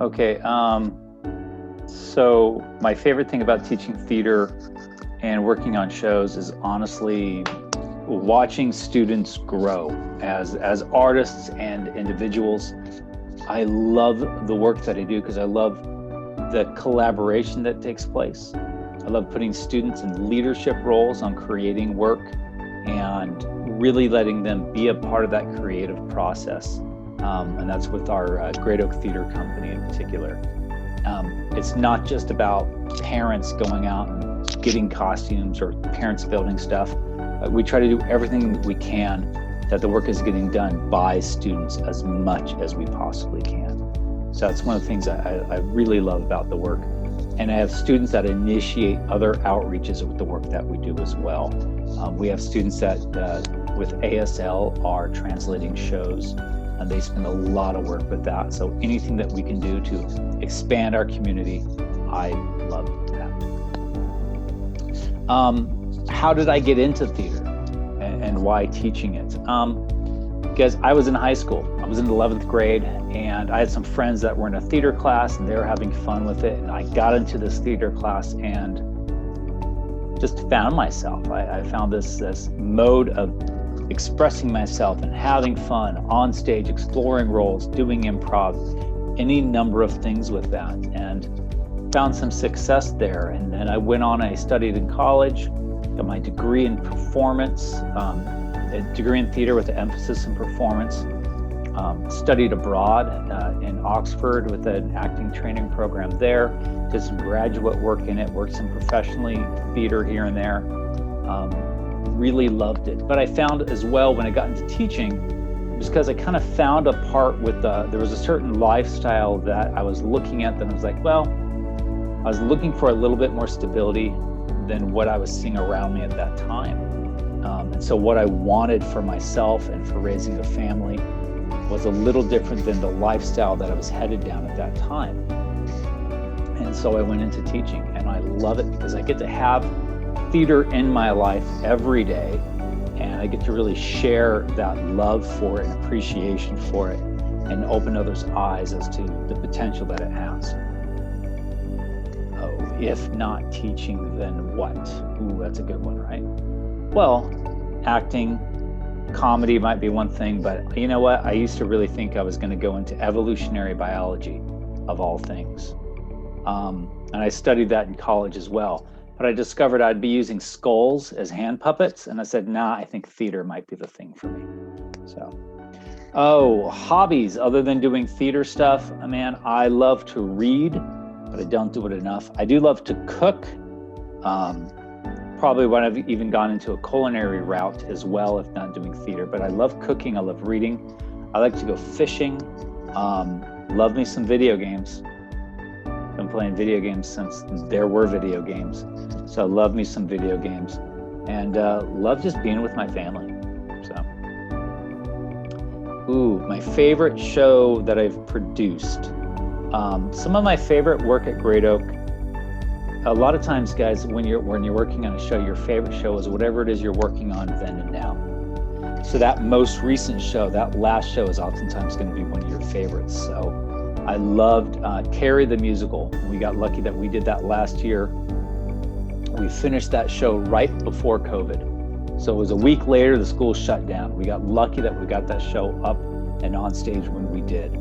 Okay. So my favorite thing about teaching theater and working on shows is honestly watching students grow as artists and individuals. I love the work that I do because I love the collaboration that takes place. I love putting students in leadership roles on creating work and really letting them be a part of that creative process. And that's with our Great Oak Theater Company in particular. It's not just about parents going out and getting costumes or parents building stuff. We try to do everything we can that the work is getting done by students as much as we possibly can. So that's one of the things I really love about the work. And I have students that initiate other outreaches with the work that we do as well. We have students that with ASL are translating shows, and they spend a lot of work with that. So anything that we can do to expand our community, I love that. How did I get into theater and why teaching it? Because I was in high school. I was in the 11th grade, and I had some friends that were in a theater class, and they were having fun with it. And I got into this theater class and just found myself. I found this mode of expressing myself and having fun on stage, exploring roles, doing improv, any number of things with that, and found some success there. And then I went on, I studied in college, got my degree in performance, a degree in theater with an emphasis in performance, studied abroad in Oxford with an acting training program there, did some graduate work in it, worked some professionally theater here and there. Really loved it. But I found as well when I got into teaching, just because I kind of found a part with there was a certain lifestyle that I was looking at that I was like, well, I was looking for a little bit more stability than what I was seeing around me at that time. And so what I wanted for myself and for raising a family was a little different than the lifestyle that I was headed down at that time. And so I went into teaching, and I love it because I get to have theater in my life every day, and I get to really share that love for it and appreciation for it and open others' eyes as to the potential that it has. Oh, if not teaching, then what? Ooh, that's a good one, right? Well, acting, comedy might be one thing, but you know what? I used to really think I was going to go into evolutionary biology of all things. And I studied that in college as well. But I discovered I'd be using skulls as hand puppets, and I said, nah, I think theater might be the thing for me. So, hobbies other than doing theater stuff. Man, I love to read, but I don't do it enough. I do love to cook. Probably when I've even gone into a culinary route as well, if not doing theater. But I love cooking. I love reading. I like to go fishing. Love me some video games. Been playing video games since there were video games. So I love me some video games, and love just being with my family. So, my favorite show that I've produced. Some of my favorite work at Great Oak. A lot of times, guys, when you're working on a show, your favorite show is whatever it is you're working on then and now. So that most recent show, that last show, is oftentimes going to be one of your favorites. So I loved Carrie the musical. We got lucky that we did that last year. We finished that show right before COVID. So it was a week later, the school shut down. We got lucky that we got that show up and on stage when we did.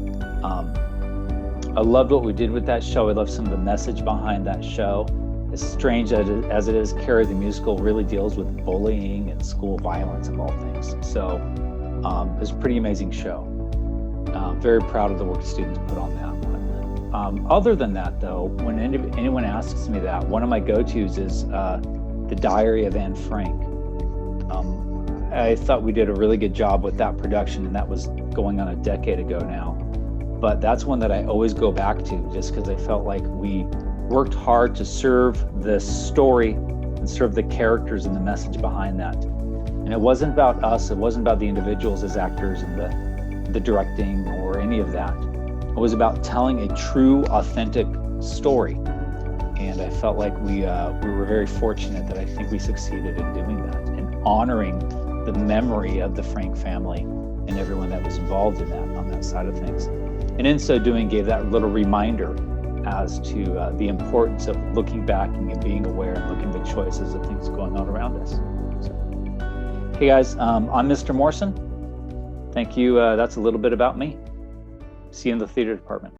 I loved what we did with that show. I loved some of the message behind that show. As strange as it is, Carrie the musical really deals with bullying and school violence of all things. So it was a pretty amazing show. Very proud of the work students put on that one. Other than that, though, when anyone asks me that, one of my go-tos is The Diary of Anne Frank. I thought we did a really good job with that production, and that was going on a decade ago now. But that's one that I always go back to just because I felt like we worked hard to serve the story and serve the characters and the message behind that. And it wasn't about us, it wasn't about the individuals as actors and the directing or any of that. It was about telling a true, authentic story. And I felt like we were very fortunate that I think we succeeded in doing that and honoring the memory of the Frank family and everyone that was involved in that on that side of things. And in so doing, gave that little reminder as to the importance of looking back and being aware and looking at the choices of things going on around us. So, hey guys, I'm Mr. Morrison. Thank you. That's a little bit about me. See you in the theater department.